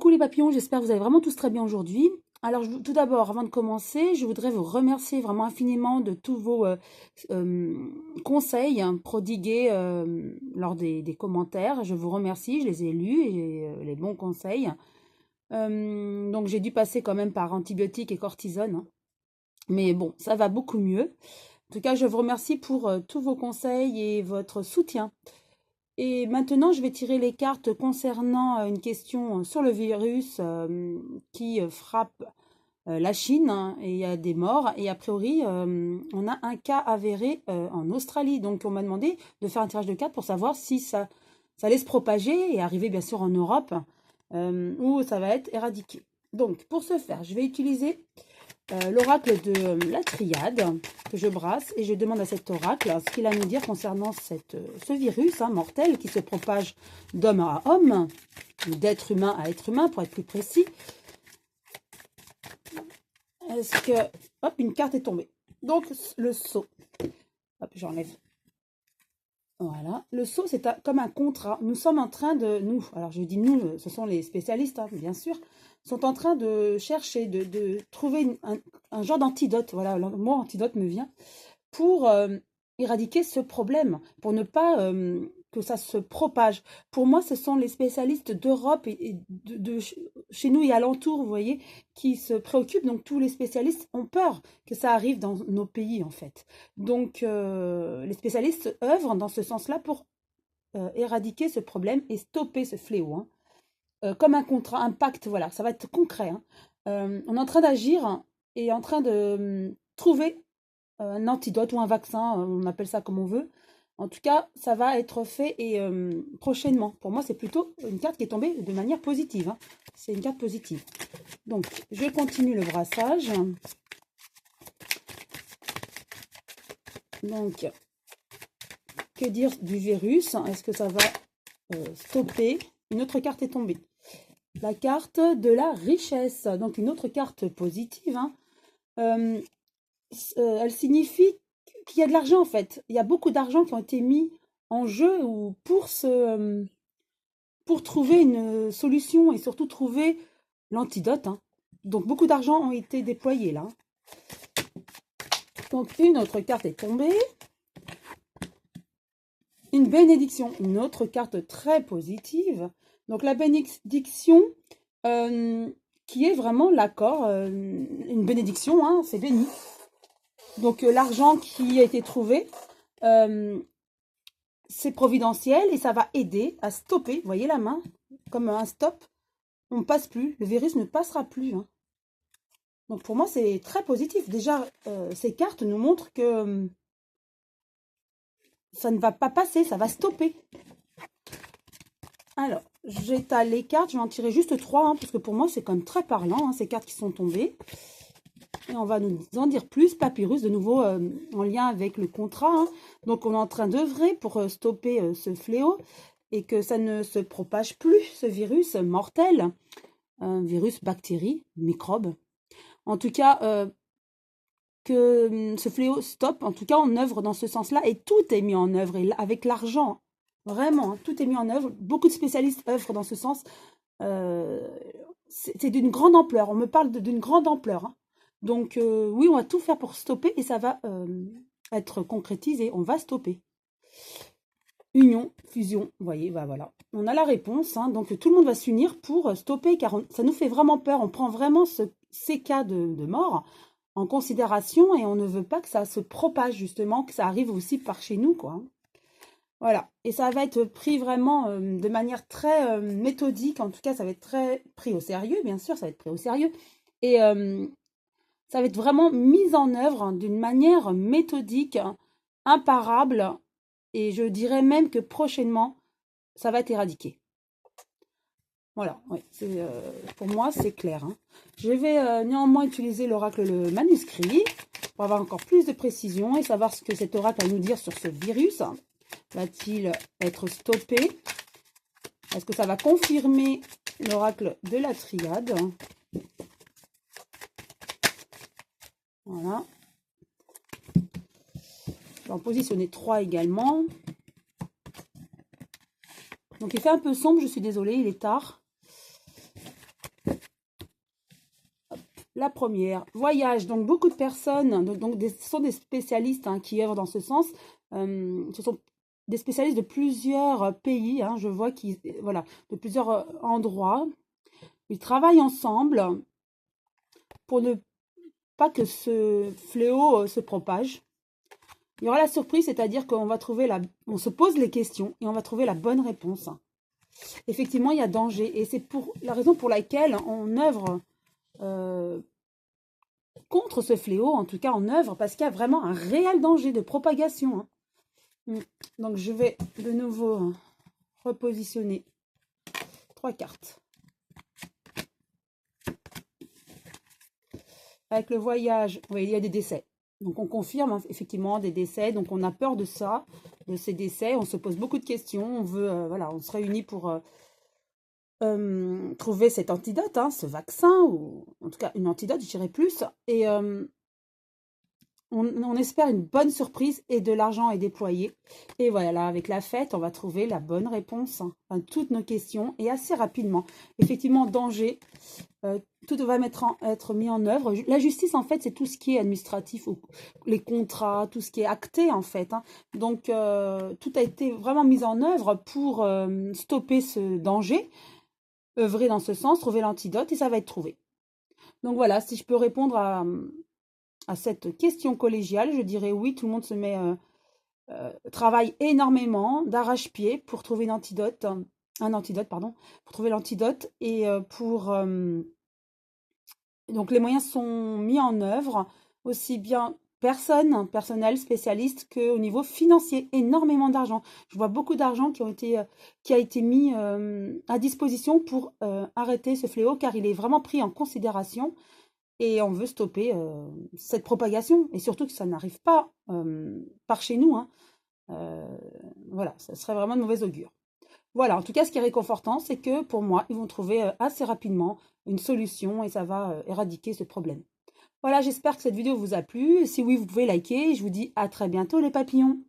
Coucou les papillons, j'espère que vous allez vraiment tous très bien aujourd'hui. Alors tout d'abord, avant de commencer, je voudrais vous remercier vraiment infiniment de tous vos conseils prodigués lors des commentaires. Je vous remercie, je les ai lus et les bons conseils. Donc j'ai dû passer quand même par antibiotiques et cortisone, hein. Mais bon, ça va beaucoup mieux. En tout cas, je vous remercie pour tous vos conseils et votre soutien. Et maintenant, je vais tirer les cartes concernant une question sur le virus qui frappe la Chine, hein, et il y a des morts. Et a priori, on a un cas avéré en Australie. Donc, on m'a demandé de faire un tirage de cartes pour savoir si ça allait se propager et arriver bien sûr en Europe où ça va être éradiqué. Donc, pour ce faire, je vais utiliser l'oracle de la triade que je brasse et je demande à cet oracle ce qu'il a à nous dire concernant ce virus mortel qui se propage d'homme à homme, ou d'être humain à être humain pour être plus précis. Est-ce que... Hop, une carte est tombée. Donc le sceau. Hop, j'enlève. Voilà. Le sceau, c'est comme un contrat. Nous sommes en train de... alors je dis nous, ce sont les spécialistes, bien sûr, sont en train de chercher, de trouver un genre d'antidote. Voilà, le mot antidote me vient. Pour éradiquer ce problème, pour ne pas que ça se propage. Pour moi, ce sont les spécialistes d'Europe et de chez nous et alentours, vous voyez, qui se préoccupent. Donc, tous les spécialistes ont peur que ça arrive dans nos pays, en fait. Donc, les spécialistes œuvrent dans ce sens-là pour éradiquer ce problème et stopper ce fléau, hein. Comme un contrat, un pacte, voilà, ça va être concret, hein. On est en train d'agir et en train de trouver un antidote ou un vaccin, on appelle ça comme on veut. En tout cas, ça va être fait et prochainement. Pour moi, c'est plutôt une carte qui est tombée de manière positive, hein. C'est une carte positive. Donc, je continue le brassage. Donc, que dire du virus? Est-ce que ça va stopper? Une autre carte est tombée. La carte de la richesse. Donc, une autre carte positive, hein. Elle signifie qu'il y a de l'argent en fait. Il y a beaucoup d'argent qui ont été mis en jeu ou pour trouver une solution et surtout trouver l'antidote, hein. Donc beaucoup d'argent ont été déployés là. Donc une autre carte est tombée. Une bénédiction, une autre carte très positive. Donc la bénédiction qui est vraiment l'accord, une bénédiction, hein, c'est béni. Donc l'argent qui a été trouvé, c'est providentiel et ça va aider à stopper, vous voyez la main, comme un stop, on ne passe plus, le virus ne passera plus, hein. Donc pour moi c'est très positif. Déjà ces cartes nous montrent que ça ne va pas passer, ça va stopper. Alors, j'étale les cartes, je vais en tirer juste 3, hein, parce que pour moi c'est quand même très parlant, hein, ces cartes qui sont tombées. Et on va nous en dire plus. Papyrus, de nouveau en lien avec le contrat, hein. Donc, on est en train d'œuvrer pour stopper ce fléau et que ça ne se propage plus, ce virus mortel. Un virus, bactérie, microbe. En tout cas, que ce fléau stoppe. En tout cas, on œuvre dans ce sens-là et tout est mis en œuvre. Et avec l'argent, vraiment, hein, tout est mis en œuvre. Beaucoup de spécialistes œuvrent dans ce sens. C'est d'une grande ampleur. On me parle d'une grande ampleur, hein. Donc, oui, on va tout faire pour stopper et ça va être concrétisé. On va stopper. Union, fusion, vous voyez, bah voilà. On a la réponse, hein. Donc, tout le monde va s'unir pour stopper car ça nous fait vraiment peur. On prend vraiment ces cas de mort en considération et on ne veut pas que ça se propage, justement, que ça arrive aussi par chez nous, quoi. Voilà. Et ça va être pris vraiment de manière très méthodique. En tout cas, ça va être très pris au sérieux, bien sûr, ça va être pris au sérieux. Et ça va être vraiment mis en œuvre d'une manière méthodique, imparable, et je dirais même que prochainement, ça va être éradiqué. Voilà, oui, pour moi, c'est clair, hein. Je vais néanmoins utiliser l'oracle, le manuscrit, pour avoir encore plus de précision et savoir ce que cet oracle a à nous dire sur ce virus. Va-t-il être stoppé? Est-ce que ça va confirmer l'oracle de la triade? Voilà. Je vais en positionner 3 également. Donc il fait un peu sombre, je suis désolée, il est tard. La première, voyage. Donc, beaucoup de personnes, ce sont des spécialistes hein, qui œuvrent dans ce sens. Ce sont des spécialistes de plusieurs pays. Hein, je vois qu'ils, voilà, de plusieurs endroits. Ils travaillent ensemble pour ne pas que ce fléau se propage. Il y aura la surprise, c'est-à-dire qu'on va trouver on se pose les questions et on va trouver la bonne réponse. Effectivement, il y a danger et c'est pour la raison pour laquelle on œuvre contre ce fléau, en tout cas on œuvre parce qu'il y a vraiment un réel danger de propagation. Hein. Donc je vais de nouveau repositionner 3 cartes. Avec le voyage, oui, il y a des décès. Donc on confirme hein, effectivement des décès. Donc on a peur de ça, de ces décès. On se pose beaucoup de questions. On veut, voilà, on se réunit pour trouver cet antidote, hein, ce vaccin, ou en tout cas une antidote, je dirais plus. Et on espère une bonne surprise et de l'argent est déployé. Et voilà, avec la fête, on va trouver la bonne réponse hein, à toutes nos questions et assez rapidement. Effectivement, danger. Tout va être mis en œuvre. La justice, en fait, c'est tout ce qui est administratif, les contrats, tout ce qui est acté, en fait. Hein. Donc, tout a été vraiment mis en œuvre pour stopper ce danger, œuvrer dans ce sens, trouver l'antidote, et ça va être trouvé. Donc voilà, si je peux répondre à cette question collégiale, je dirais oui, tout le monde se met, travaille énormément d'arrache-pied pour trouver un antidote, pardon, pour trouver l'antidote et donc les moyens sont mis en œuvre, aussi bien personnel, spécialiste, qu'au niveau financier. Énormément d'argent. Je vois beaucoup d'argent qui a été mis à disposition pour arrêter ce fléau, car il est vraiment pris en considération et on veut stopper cette propagation. Et surtout que ça n'arrive pas par chez nous. Hein. Voilà, ça serait vraiment de mauvais augure. Voilà, en tout cas, ce qui est réconfortant, c'est que pour moi, ils vont trouver assez rapidement une solution et ça va éradiquer ce problème. Voilà, j'espère que cette vidéo vous a plu. Si oui, vous pouvez liker. Je vous dis à très bientôt les papillons.